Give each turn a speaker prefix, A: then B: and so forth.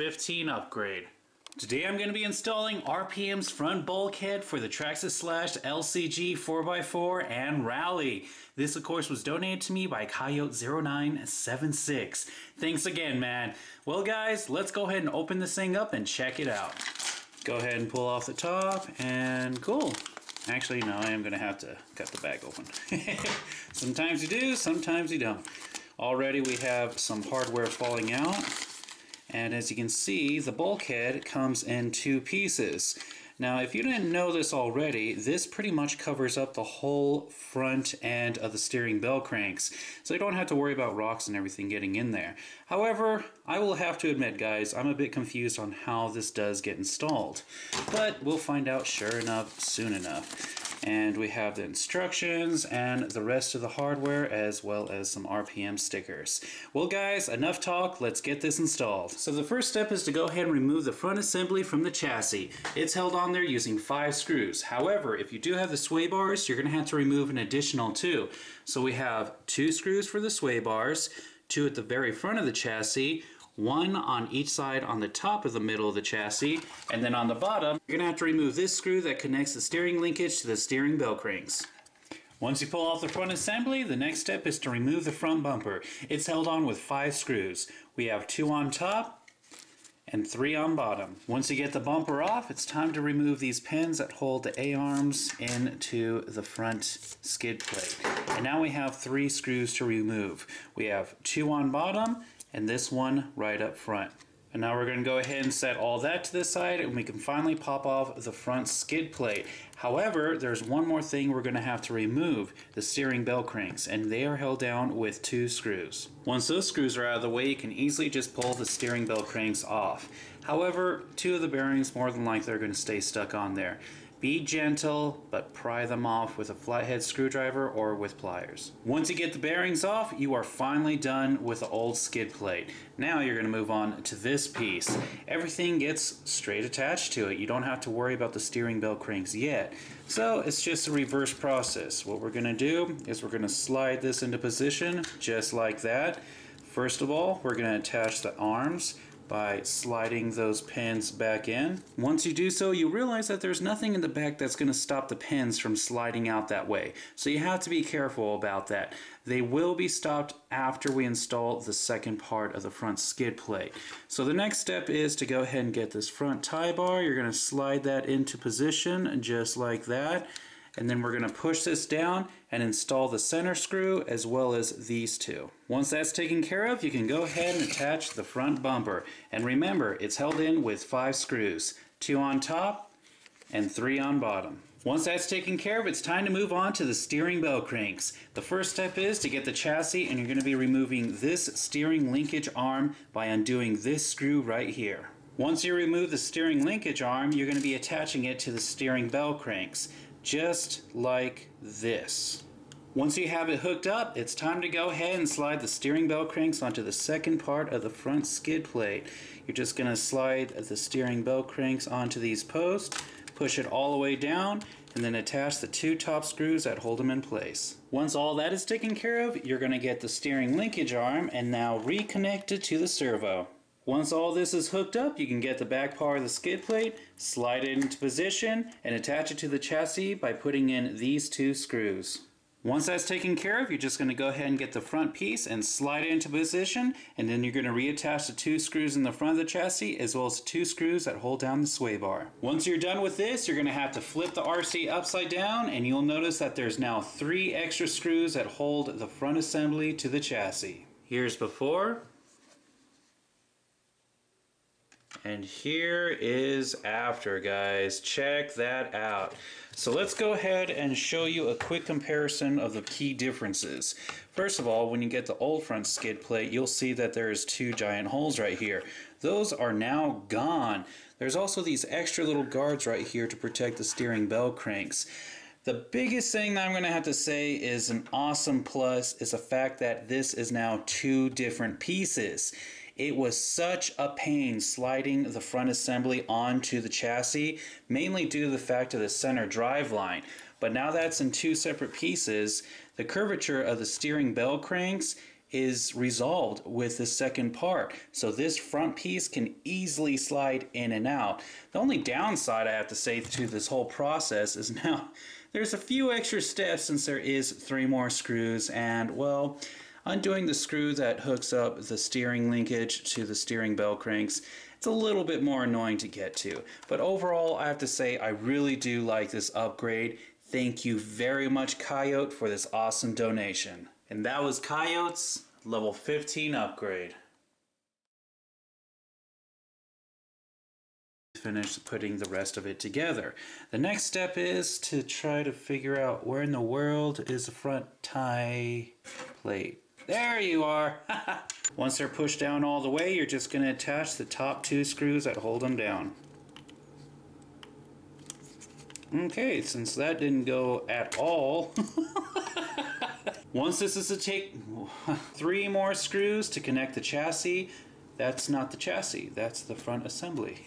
A: 15 upgrade. Today I'm going to be installing RPM's front bulkhead for the Traxxas / LCG 4x4 and Rally. This of course was donated to me by Kojot 0976. Thanks again, man. Well guys, let's go ahead and open this thing up and check it out. Go ahead and pull off the top and cool. Actually, no, I am going to have to cut the bag open. Sometimes you do, sometimes you don't. Already we have some hardware falling out. And as you can see, the bulkhead comes in two pieces. Now, if you didn't know this already, this pretty much covers up the whole front end of the steering bell cranks, so you don't have to worry about rocks and everything getting in there. However, I will have to admit, guys, I'm a bit confused on how this does get installed, but we'll find out sure enough soon enough. And we have the instructions and the rest of the hardware, as well as some RPM stickers. Well guys, enough talk, let's get this installed. So the first step is to go ahead and remove the front assembly from the chassis. It's held on there using 5 screws. However, if you do have the sway bars, you're going to have to remove an additional 2. So we have 2 screws for the sway bars, 2 at the very front of the chassis, 1 on each side on the top of the middle of the chassis, and then on the bottom, you're going to have to remove this screw that connects the steering linkage to the steering bell cranks. Once you pull off the front assembly, the next step is to remove the front bumper. It's held on with 5 screws. We have 2 on top and 3 on bottom. Once you get the bumper off, it's time to remove these pins that hold the A-arms into the front skid plate. And now we have 3 screws to remove. We have 2 on bottom and this one right up front. And now we're going to go ahead and set all that to the side, and we can finally pop off the front skid plate. However, there's one more thing we're going to have to remove, the steering bell cranks, and they are held down with 2 screws. Once those screws are out of the way, you can easily just pull the steering bell cranks off. However, 2 of the bearings more than likely are going to stay stuck on there. Be gentle, but pry them off with a flathead screwdriver or with pliers. Once you get the bearings off, you are finally done with the old skid plate. Now you're going to move on to this piece. Everything gets straight attached to it. You don't have to worry about the steering bell cranks yet. So it's just a reverse process. What we're going to do is we're going to slide this into position just like that. First of all, we're going to attach the arms by sliding those pins back in. Once you do so, you realize that there's nothing in the back that's going to stop the pins from sliding out that way. So you have to be careful about that. They will be stopped after we install the second part of the front skid plate. So the next step is to go ahead and get this front tie bar. You're going to slide that into position just like that. And then we're going to push this down and install the center screw as well as these 2. Once that's taken care of, you can go ahead and attach the front bumper. And remember, it's held in with 5 screws, 2 on top and 3 on bottom. Once that's taken care of, it's time to move on to the steering bell cranks. The first step is to get the chassis, and you're going to be removing this steering linkage arm by undoing this screw right here. Once you remove the steering linkage arm, you're going to be attaching it to the steering bell cranks, just like this. Once you have it hooked up, it's time to go ahead and slide the steering bell cranks onto the second part of the front skid plate. You're just going to slide the steering bell cranks onto these posts, push it all the way down, and then attach the 2 top screws that hold them in place. Once all that is taken care of, you're going to get the steering linkage arm and now reconnect it to the servo. Once all this is hooked up, you can get the back part of the skid plate, slide it into position, and attach it to the chassis by putting in these 2 screws. Once that's taken care of, you're just going to go ahead and get the front piece and slide it into position, and then you're going to reattach the 2 screws in the front of the chassis as well as the 2 screws that hold down the sway bar. Once you're done with this, you're going to have to flip the RC upside down, and you'll notice that there's now 3 extra screws that hold the front assembly to the chassis. Here's before. And here is after, guys. Check that out. So let's go ahead and show you a quick comparison of the key differences. First of all, when you get the old front skid plate, you'll see that there's 2 giant holes right here. Those are now gone. There's also these extra little guards right here to protect the steering bell cranks. The biggest thing that I'm going to have to say is an awesome plus is the fact that this is now 2 different pieces. It was such a pain sliding the front assembly onto the chassis, mainly due to the fact of the center drive line. But now that's in 2 separate pieces, the curvature of the steering bell cranks is resolved with the second part. So this front piece can easily slide in and out. The only downside I have to say to this whole process is now there's a few extra steps since there is 3 more screws, and well, undoing the screw that hooks up the steering linkage to the steering bell cranks, it's a little bit more annoying to get to. But overall, I have to say I really do like this upgrade. Thank you very much, Kojot, for this awesome donation. And that was Kojot's level 15 upgrade. Finish putting the rest of it together. The next step is to try to figure out where in the world is the front tie plate. There you are! Once they're pushed down all the way, you're just going to attach the top 2 screws that hold them down. Okay, since that didn't go at all, once this is to take 3 more screws to connect the chassis, that's not the chassis, that's the front assembly.